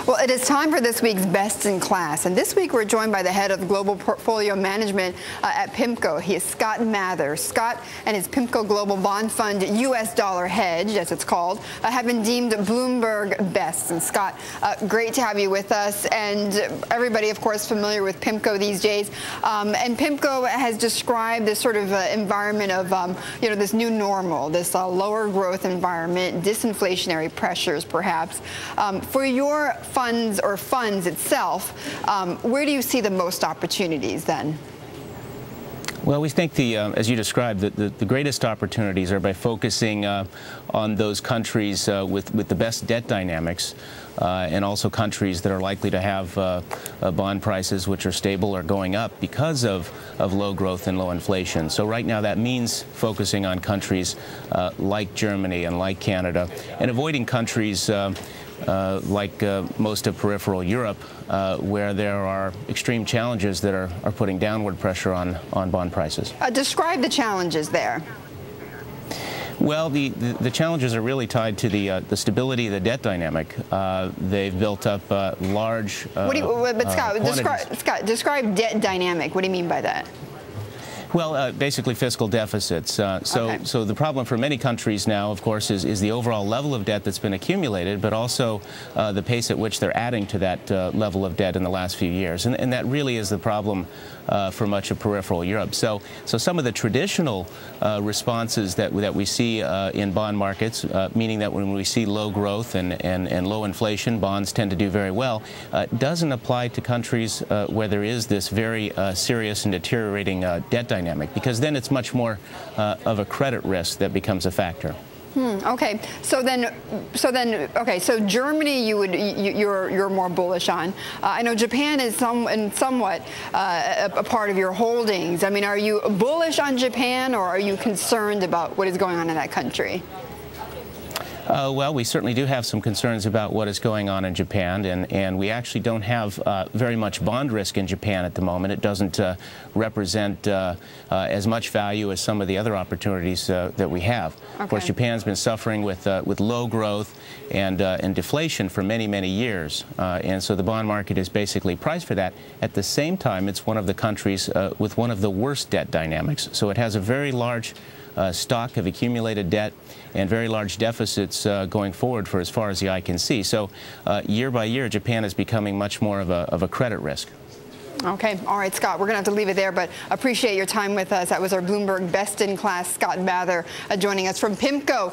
Well, it is time for this week's Best in Class. And this week we're joined by the head of Global Portfolio Management at Pimco. He is Scott Mather. Scott and his Pimco Global Bond Fund US Dollar Hedge, as it's called, have been deemed Bloomberg Best. And Scott, great to have you with us. And everybody, of course, familiar with Pimco these days. And Pimco has described this sort of environment of, this new normal, this lower growth environment, disinflationary pressures, perhaps. For your funds or funds itself, where do you see the most opportunities then? Well, we think as you described, the greatest opportunities are by focusing on those countries with the best debt dynamics, and also countries that are likely to have bond prices which are stable or going up because of low growth and low inflation. So right now that means focusing on countries like Germany and like Canada, and avoiding countries like most of peripheral Europe, where there are extreme challenges that are putting downward pressure on bond prices. Describe the challenges there. Well, the challenges are really tied to the stability of the debt dynamic. They've built up large Scott, describe debt dynamic. What do you mean by that? Well, basically fiscal deficits. So the problem for many countries now, of course, is the overall level of debt that's been accumulated, but also the pace at which they're adding to that level of debt in the last few years. And that really is the problem for much of peripheral Europe. So some of the traditional responses that we see in bond markets, meaning that when we see low growth and low inflation, bonds tend to do very well, doesn't apply to countries where there is this very serious and deteriorating debt dynamic, because then it's much more of a credit risk that becomes a factor. Okay. So Germany, you're more bullish on. I know Japan is somewhat a part of your holdings. I mean, are you bullish on Japan, or are you concerned about what is going on in that country? Well, we certainly do have some concerns about what is going on in Japan, and we actually don't have very much bond risk in Japan at the moment. It doesn't represent as much value as some of the other opportunities that we have. Okay. Of course, Japan's been suffering with low growth and deflation for many, many years, and so the bond market is basically priced for that. At the same time, it's one of the countries with one of the worst debt dynamics. So it has a very large stock of accumulated debt and very large deficits going forward for as far as the eye can see. So year by year, Japan is becoming much more of a credit risk. Okay. All right, Scott, we're going to have to leave it there, but appreciate your time with us. That was our Bloomberg Best in Class, Scott Mather, joining us from Pimco.